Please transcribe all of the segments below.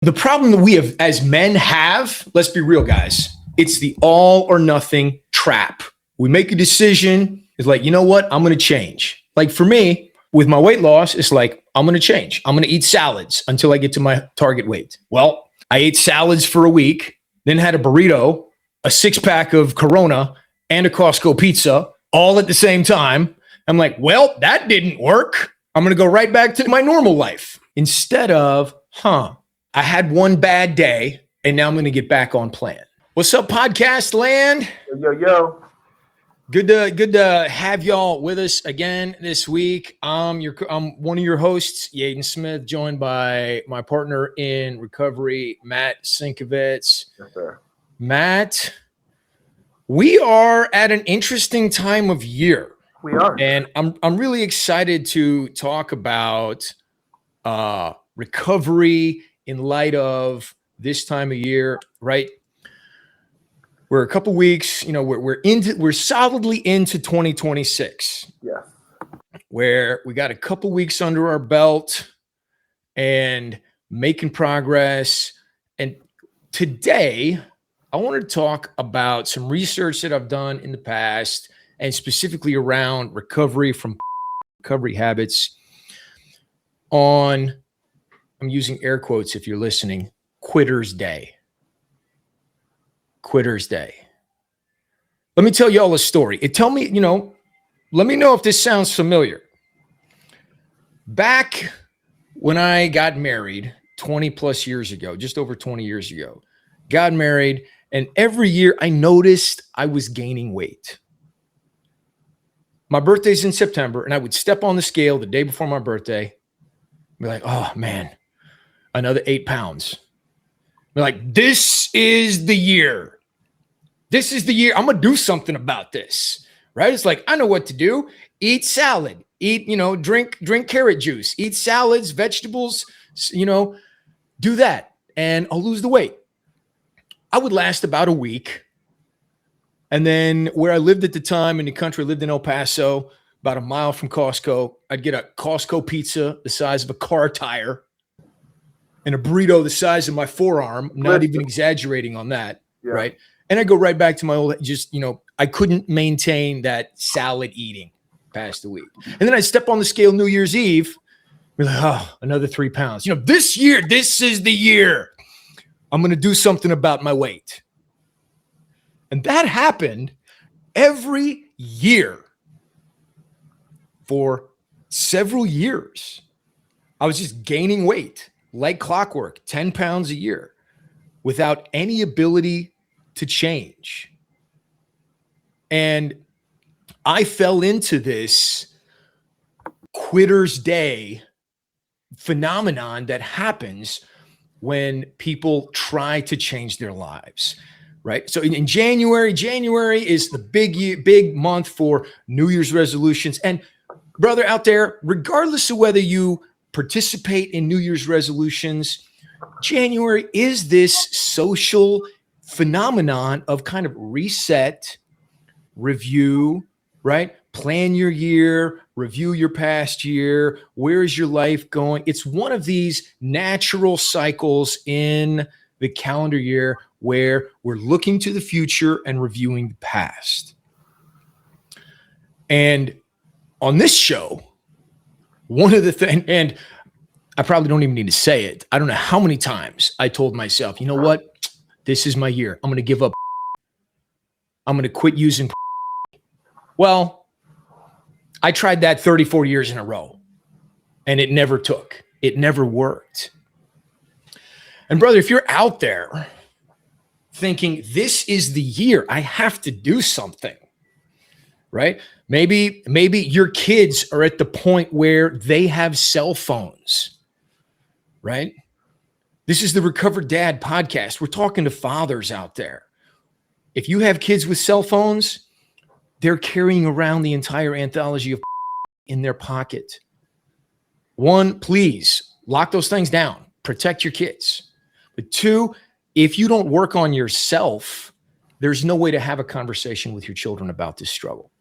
The problem that we have as men have, let's be real, guys, it's the all or nothing trap. We make a decision. It's like, you know what? I'm going to change. Like for me, with my weight loss, it's like, I'm going to change. I'm going to eat salads until I get to my target weight. Well, I ate salads for a week, then had a burrito, a 6-pack of Corona, and a Costco pizza all at the same time. I'm like, well, that didn't work. I'm going to go right back to my normal life. Instead of, I had one bad day and now I'm going to get back on plan. What's up, podcast land? Yo. Good to have y'all with us again this week. I'm one of your hosts, Yaden Smith, joined by my partner in recovery, Matt Sinkovitz. Yes, sir. Matt, we are at an interesting time of year. We are. And I'm really excited to talk about recovery in light of this time of year, right? We're a couple weeks, we're solidly into 2026. Yeah. Where we got a couple weeks under our belt and making progress. And today I want to talk about some research that I've done in the past and specifically around recovery from recovery habits on, I'm using air quotes if you're listening, Quitter's Day. Quitter's Day. Let me tell you all a story. Let me know if this sounds familiar. Back when I got married 20 plus years ago, just over 20 years ago, got married, and every year I noticed I was gaining weight. My birthday's in September, and I would step on the scale the day before my birthday, be like, oh man, another 8 pounds. Be like, this is the year. This is the year. I'm going to do something about this, right? It's like, I know what to do. Eat salad, drink carrot juice, eat salads, vegetables, do that, and I'll lose the weight. I would last about a week. And then where I lived at the time in the country, I lived in El Paso, about a mile from Costco. I'd get a Costco pizza the size of a car tire and a burrito the size of my forearm. I'm not even exaggerating on that, right? And I go right back to my old, I couldn't maintain that salad eating past the week. And then I step on the scale New Year's Eve. We're like, another 3 pounds. This year, this is the year. I'm going to do something about my weight. And that happened every year for several years. I was just gaining weight like clockwork, 10 pounds a year without any ability to change. And I fell into this Quitter's Day phenomenon that happens when people try to change their lives, right? So in January is the big month for New Year's resolutions. And brother out there, regardless of whether you participate in New Year's resolutions, January is this social phenomenon of kind of reset, review, right? Plan your year, review your past year. Where is your life going? It's one of these natural cycles in the calendar year where we're looking to the future and reviewing the past. And on this show, one of the things, and I probably don't even need to say it, I don't know how many times I told myself, you know what? This is my year. I'm going to give up. I'm going to quit using. Well, I tried that 34 years in a row, and it never took. It never worked. And brother, if you're out there thinking this is the year, I have to do something, right? Maybe your kids are at the point where they have cell phones, right? This is the Recovered Dad podcast. We're talking to fathers out there. If you have kids with cell phones, they're carrying around the entire anthology of in their pocket. One, please lock those things down. Protect your kids. But two, if you don't work on yourself, there's no way to have a conversation with your children about this struggle.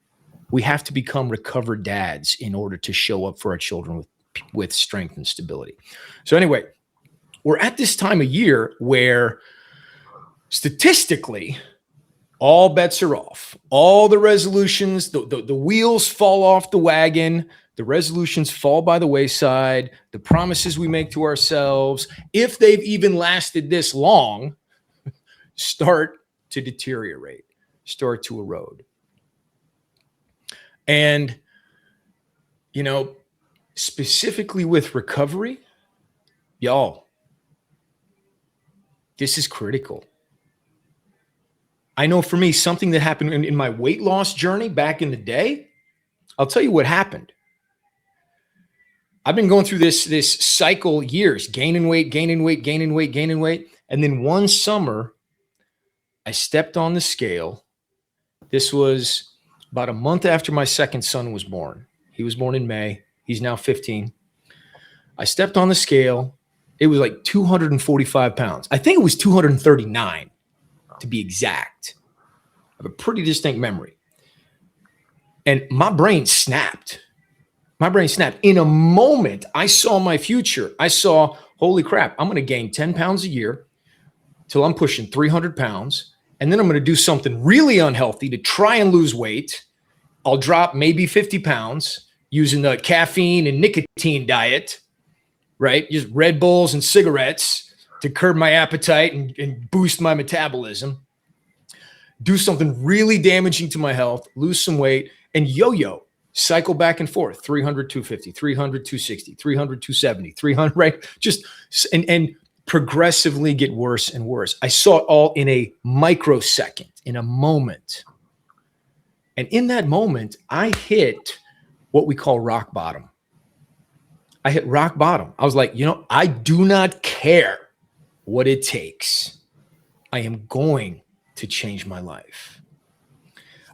We have to become recovered dads in order to show up for our children with strength and stability. So anyway, we're at this time of year where statistically, all bets are off. All the resolutions, the wheels fall off the wagon. The resolutions fall by the wayside. The promises we make to ourselves, if they've even lasted this long, start to deteriorate, start to erode. And, you know, specifically with recovery, y'all, this is critical. I know for me, something that happened in my weight loss journey back in the day, I'll tell you what happened. I've been going through this cycle years, gaining weight. And then one summer, I stepped on the scale. This was about a month after my second son was born. He was born in May. He's now 15. I stepped on the scale. It was like 245 pounds. I think it was 239 to be exact. I have a pretty distinct memory. And my brain snapped. In a moment, I saw my future. I saw, holy crap, I'm going to gain 10 pounds a year till I'm pushing 300 pounds. And then I'm going to do something really unhealthy to try and lose weight. I'll drop maybe 50 pounds using the caffeine and nicotine diet, right? Just Red Bulls and cigarettes to curb my appetite and boost my metabolism. Do something really damaging to my health, lose some weight, and yo-yo. Cycle back and forth, 300, 250, 300, 260, 300, 270, 300, right? Just, and progressively get worse and worse. I saw it all in a microsecond, in a moment. And in that moment, I hit what we call rock bottom. I hit rock bottom. I was like, I do not care what it takes. I am going to change my life.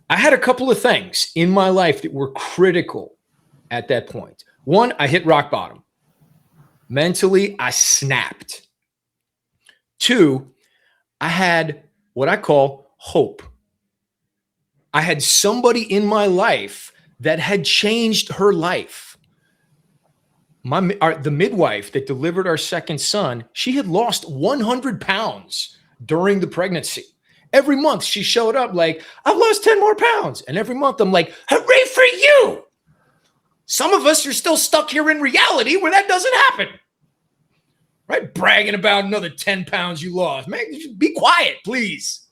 I had a couple of things in my life that were critical at that point. One, I hit rock bottom. Mentally, I snapped. Two, I had what I call hope. I had somebody in my life that had changed her life. The midwife that delivered our second son, she had lost 100 pounds during the pregnancy. Every month she showed up like, I've lost 10 more pounds. And every month I'm like, hooray for you. Some of us are still stuck here in reality where that doesn't happen. Right? Bragging about another 10 pounds you lost. Man, be quiet, please.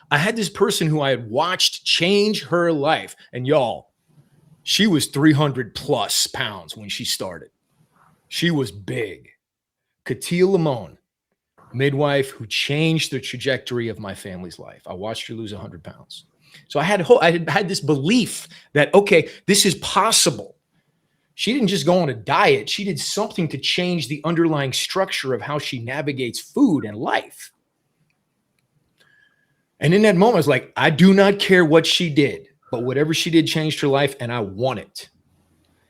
I had this person who I had watched change her life. And y'all, she was 300 plus pounds when she started. She was big. Katia Lamone. Midwife who changed the trajectory of my family's life. I watched her lose 100 pounds. So I had this belief that, okay, this is possible. She didn't just go on a diet. She did something to change the underlying structure of how she navigates food and life. And in that moment, I was like, I do not care what she did, but whatever she did changed her life, and I want it.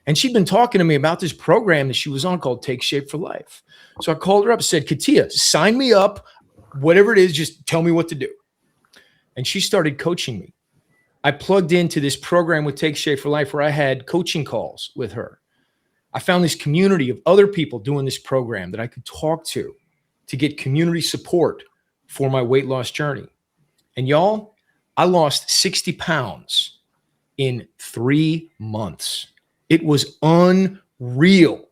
And she'd been talking to me about this program that she was on called Take Shape for Life. So I called her up and said, Katia, sign me up, whatever it is, just tell me what to do. And she started coaching me. I plugged into this program with Take Shape for Life where I had coaching calls with her. I found this community of other people doing this program that I could talk to get community support for my weight loss journey. And y'all, I lost 60 pounds in 3 months. It was unreal.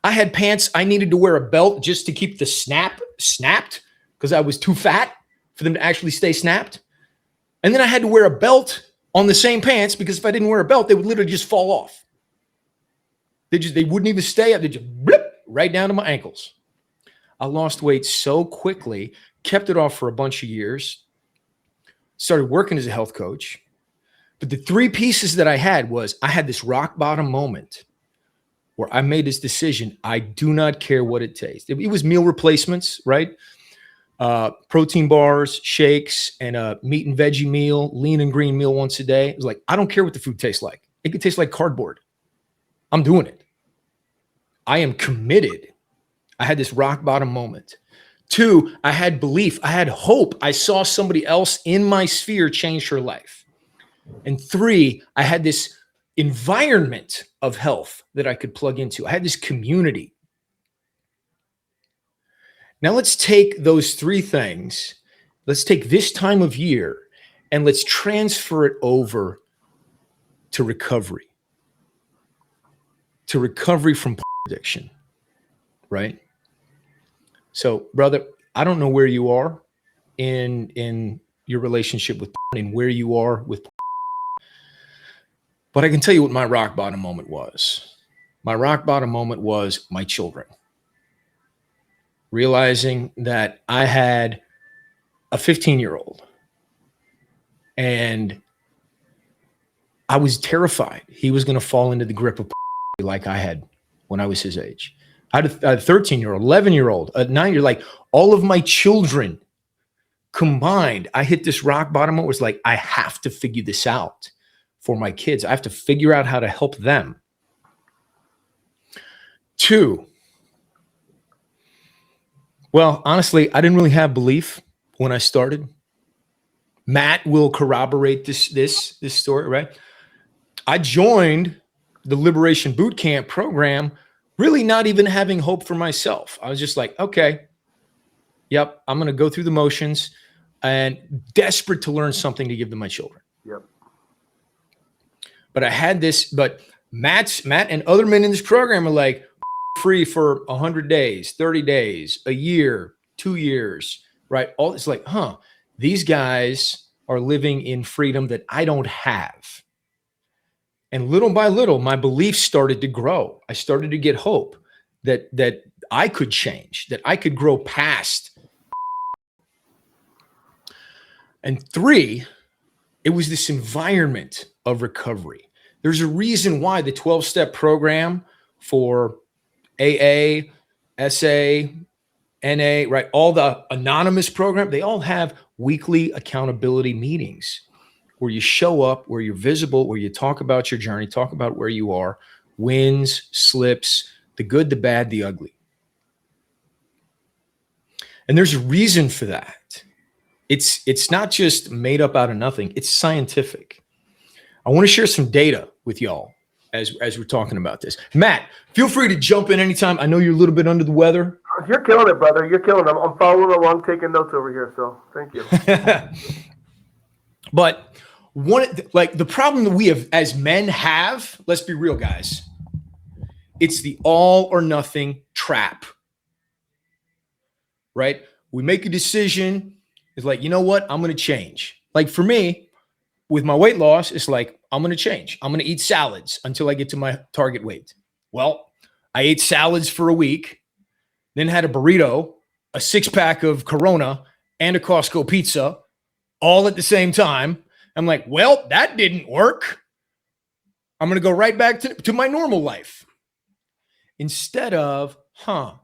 I had pants. I needed to wear a belt just to keep the snapped because I was too fat for them to actually stay snapped. And then I had to wear a belt on the same pants because if I didn't wear a belt, they would literally just fall off. They wouldn't even stay up. They just blip right down to my ankles. I lost weight so quickly, kept it off for a bunch of years, started working as a health coach. But the 3 pieces that I had was I had this rock bottom moment where I made this decision. I do not care what it takes. It was meal replacements, right? Protein bars, shakes, and a meat and veggie meal, lean and green meal once a day. It was like, I don't care what the food tastes like. It could taste like cardboard. I'm doing it. I am committed. I had this rock bottom moment. 2, I had belief. I had hope. I saw somebody else in my sphere change her life. And 3, I had this environment of health that I could plug into. I had this community. Now let's take those three things. Let's take this time of year and let's transfer it over to recovery from addiction, right? So, brother, I don't know where you are in your relationship with and where you are with, but I can tell you what my rock bottom moment was. My rock bottom moment was my children. Realizing that I had a 15-year-old and I was terrified he was going to fall into the grip of like I had when I was his age. I had a 13-year-old, 11-year-old, a 9-year-old, like all of my children combined. I hit this rock bottom. It was like, I have to figure this out for my kids. I have to figure out how to help them. 2, well, honestly, I didn't really have belief when I started. Matt will corroborate this story, right? I joined the Liberation Boot Camp program really not even having hope for myself. I was just like, okay, yep, I'm going to go through the motions and desperate to learn something to give to my children. Yep. But I had this, but Matt and other men in this program are like, free for 100 days, 30 days, a year, 2 years, right? All it's like, these guys are living in freedom that I don't have. And little by little, my beliefs started to grow. I started to get hope that I could change, that I could grow past. And 3, it was this environment of recovery. There's a reason why the 12-step program for AA, SA, NA, right? All the anonymous program, they all have weekly accountability meetings where you show up, where you're visible, where you talk about your journey, talk about where you are, wins, slips, the good, the bad, the ugly. And there's a reason for that. It's not just made up out of nothing. It's scientific. I want to share some data with y'all as we're talking about this. Matt, feel free to jump in anytime. I know you're a little bit under the weather. You're killing it, brother. You're killing it. I'm following along, taking notes over here. So thank you. But the problem that we have as men have, let's be real, guys, it's the all or nothing trap, right? We make a decision. It's like, you know what? I'm going to change. Like for me, with my weight loss, it's like, I'm going to change. I'm going to eat salads until I get to my target weight. Well, I ate salads for a week, then had a burrito, a 6-pack of Corona, and a Costco pizza all at the same time. I'm like, well, that didn't work. I'm going to go right back to my normal life. Instead of, I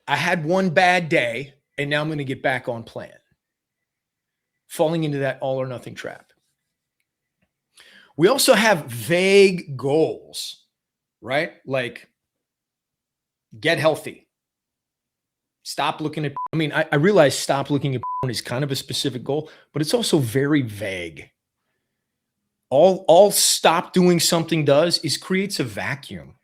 had one bad day, and now I'm going to get back on plan. Falling into that all or nothing trap. We also have vague goals, right? Like get healthy. Stop looking at, I realize stop looking at porn is kind of a specific goal, but it's also very vague. All stop doing something does is creates a vacuum.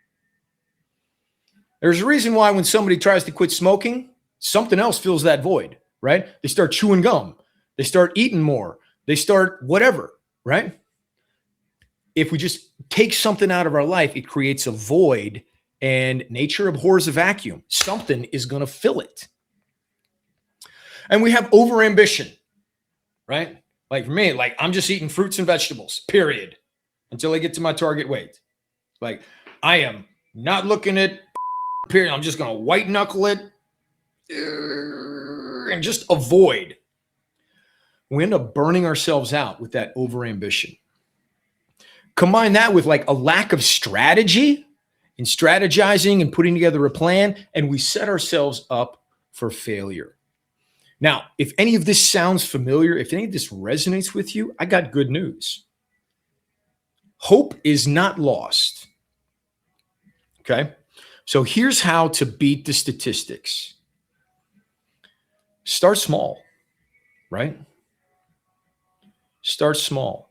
There's a reason why when somebody tries to quit smoking, something else fills that void, right? They start chewing gum. They start eating more. They start whatever, right? If we just take something out of our life, it creates a void, and nature abhors a vacuum. Something is going to fill it. And we have overambition, right? Like for me, like I'm just eating fruits and vegetables, period, until I get to my target weight. Like I am not looking at period. I'm just going to white knuckle it and just avoid. We end up burning ourselves out with that overambition. Combine that with like a lack of strategy and strategizing and putting together a plan, and we set ourselves up for failure. Now, if any of this sounds familiar, if any of this resonates with you, I got good news. Hope is not lost. Okay? So here's how to beat the statistics. Start small, right? Start small.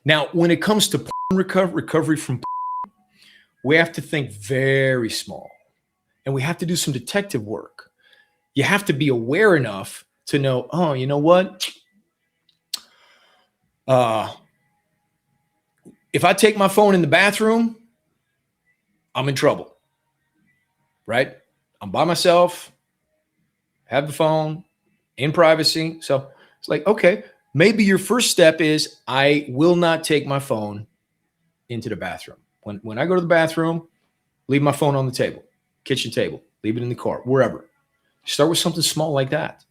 Now, when it comes to recovery from, we have to think very small. and we have to do some detective work. You have to be aware enough to know, oh, you know what? If I take my phone in the bathroom, I'm in trouble, right? I'm by myself, have the phone in privacy. So it's like, okay, maybe your first step is I will not take my phone into the bathroom. When I go to the bathroom, leave my phone on the table, kitchen table, leave it in the car, wherever. Start with something small like that.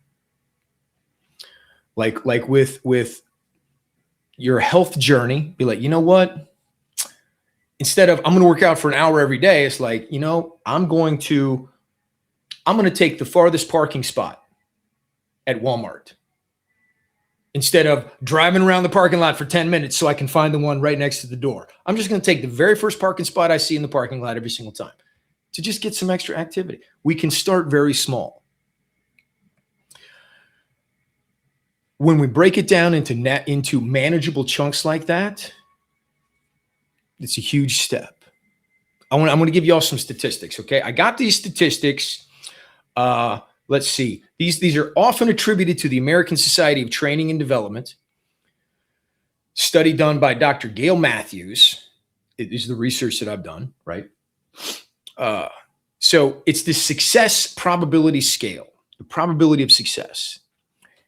Like with your health journey, be like, you know what? Instead of I'm going to work out for an hour every day, it's like, you know, I'm going to take the farthest parking spot at Walmart instead of driving around the parking lot for 10 minutes so I can find the one right next to the door. I'm just going to take the very first parking spot I see in the parking lot every single time to just get some extra activity. We can start very small. When we break it down into manageable chunks like that, it's a huge step. I'm going to give you all some statistics, okay? I got these statistics. Let's see. These are often attributed to the American Society of Training and Development. Study done by Dr. Gail Matthews. It is the research that I've done, right? So it's the success probability scale, the probability of success.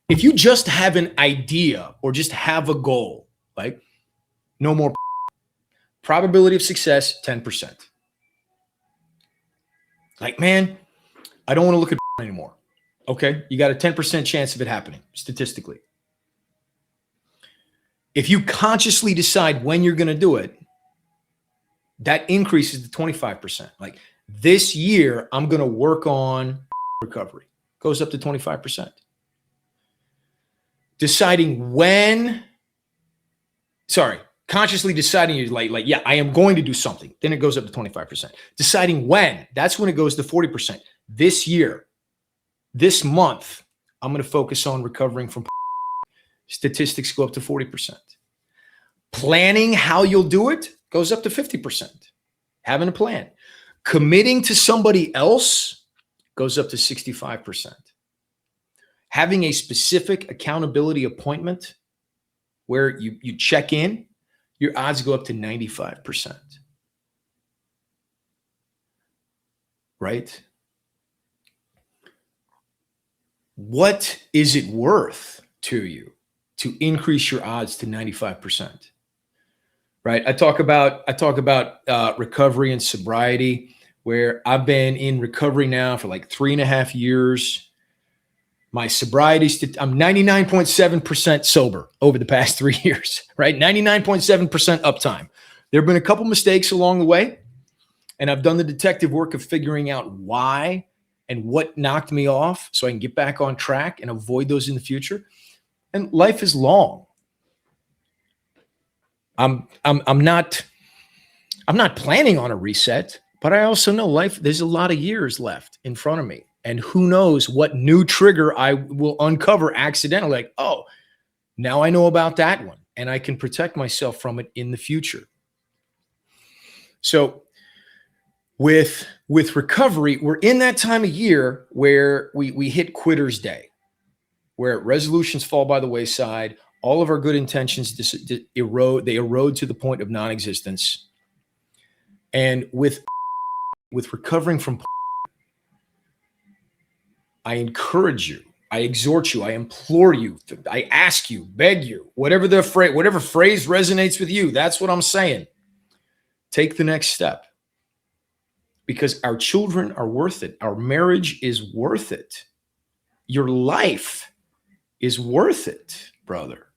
If you just have an idea or just have a goal, like no more probability of success, 10%. Like, man, I don't want to look at anymore. Okay, you got a 10% chance of it happening statistically. If you consciously decide when you're going to do it, that increases to 25%. Like this year, I'm going to work on recovery. Goes up to 25%. Consciously deciding you're like, yeah, I am going to do something. Then it goes up to 25%. Deciding when, that's when it goes to 40%. This year, this month, I'm going to focus on recovering from statistics go up to 40%. Planning how you'll do it goes up to 50%. Having a plan. Committing to somebody else goes up to 65%. Having a specific accountability appointment where you check in, your odds go up to 95%. Right? What is it worth to you to increase your odds to 95%? Right? I talk about recovery and sobriety, where I've been in recovery now for like 3.5 years. My sobriety, I'm 99.7% sober over the past 3 years, right? 99.7% uptime. There have been a couple mistakes along the way, and I've done the detective work of figuring out why and what knocked me off so I can get back on track and avoid those in the future. And life is long. I'm not planning on a reset, but I also know there's a lot of years left in front of me. And who knows what new trigger I will uncover accidentally. Like, oh, now I know about that one and I can protect myself from it in the future. So with recovery, we're in that time of year where we hit quitter's day, where resolutions fall by the wayside. All of our good intentions erode. They erode to the point of non-existence. And with recovering from, I encourage you, I exhort you, I implore you, I ask you, beg you, whatever phrase resonates with you, that's what I'm saying. Take the next step. Because our children are worth it. Our marriage is worth it. Your life is worth it, brother.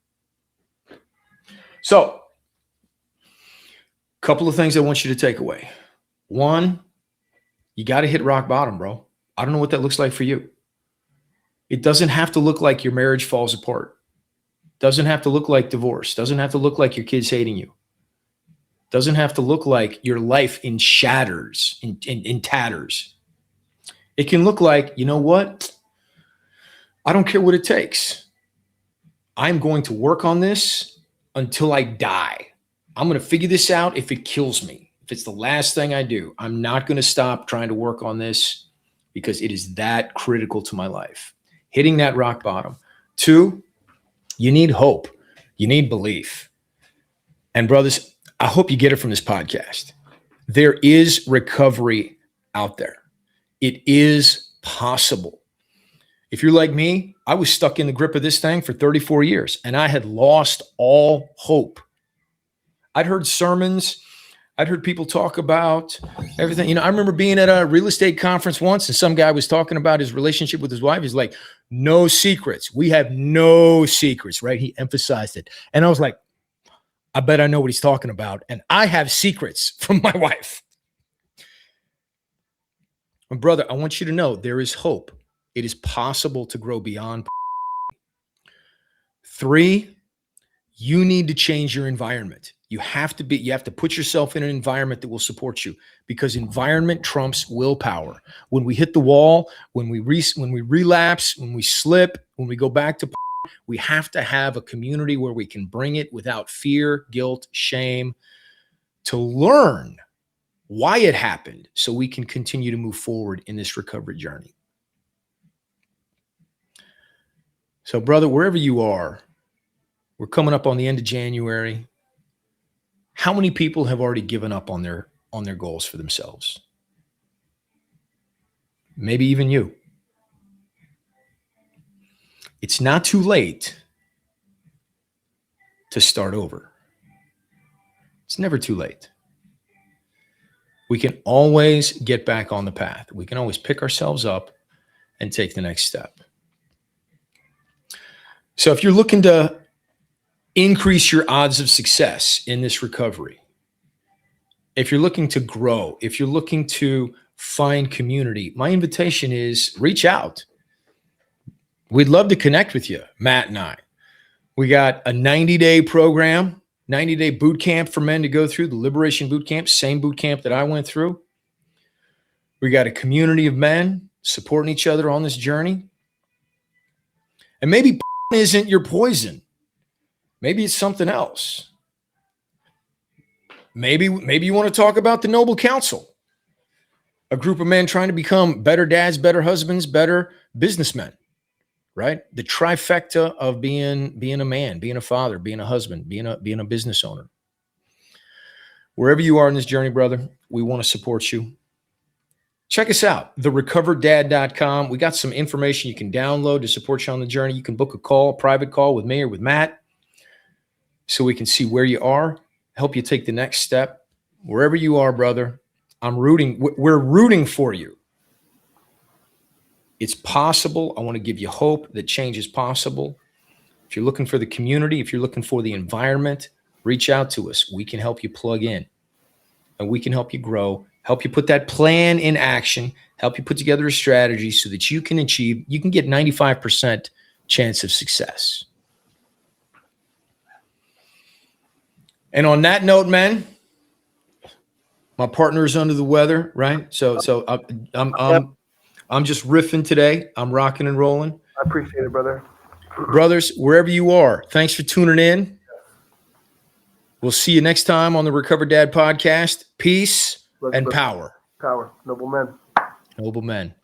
So, a couple of things I want you to take away. One, you got to hit rock bottom, bro. I don't know what that looks like for you. It doesn't have to look like your marriage falls apart. Doesn't have to look like divorce. Doesn't have to look like your kids hating you. Doesn't have to look like your life in shatters, in tatters. It can look like, you know what? I don't care what it takes. I'm going to work on this until I die. I'm going to figure this out if it kills me. If it's the last thing I do, I'm not going to stop trying to work on this because it is that critical to my life. Hitting that rock bottom. 2, you need hope. You need belief. And brothers, I hope you get it from this podcast. There is recovery out there. It is possible. If you're like me, I was stuck in the grip of this thing for 34 years and I had lost all hope. I'd heard sermons. I'd heard people talk about everything. I remember being at a real estate conference once and some guy was talking about his relationship with his wife. He's like, no secrets. We have no secrets, right? He emphasized it. And I was like, I bet I know what he's talking about. And I have secrets from my wife. And brother, I want you to know there is hope. It is possible to grow beyond. 3, you need to change your environment. You have to put yourself in an environment that will support you because environment trumps willpower. When we hit the wall, when we relapse, when we slip, when we go back to, we have to have a community where we can bring it without fear, guilt, shame, to learn why it happened so we can continue to move forward in this recovery journey. So brother, wherever you are, we're coming up on the end of January. How many people have already given up on their goals for themselves? Maybe even you. It's not too late to start over. It's never too late. We can always get back on the path. We can always pick ourselves up and take the next step. So if you're looking to increase your odds of success in this recovery, if you're looking to grow, if you're looking to find community, my invitation is reach out. We'd love to connect with you, Matt and I. We got a 90-day program, 90-day boot camp for men to go through, the Liberation Boot Camp, same boot camp that I went through. We got a community of men supporting each other on this journey. And maybe isn't your poison. Maybe it's something else. Maybe you want to talk about the Noble Council, a group of men trying to become better dads, better husbands, better businessmen, right? The trifecta of being a man, being a father, being a husband, being a business owner. Wherever you are in this journey, brother, we want to support you. Check us out, therecovereddad.com. We got some information you can download to support you on the journey. You can book a call, a private call with me or with Matt so we can see where you are, help you take the next step. Wherever you are, brother, we're rooting for you. It's possible. I want to give you hope that change is possible. If you're looking for the community, if you're looking for the environment, reach out to us. We can help you plug in and we can help you grow, help you put that plan in action, help you put together a strategy so that you can get 95% chance of success. And on that note, man, my partner is under the weather, right? So I'm just riffing today. I'm rocking and rolling. I appreciate it, brother. Brothers, wherever you are, thanks for tuning in. We'll see you next time on the Recovered Dad podcast. Peace and power. Power. Noble men. Noble men.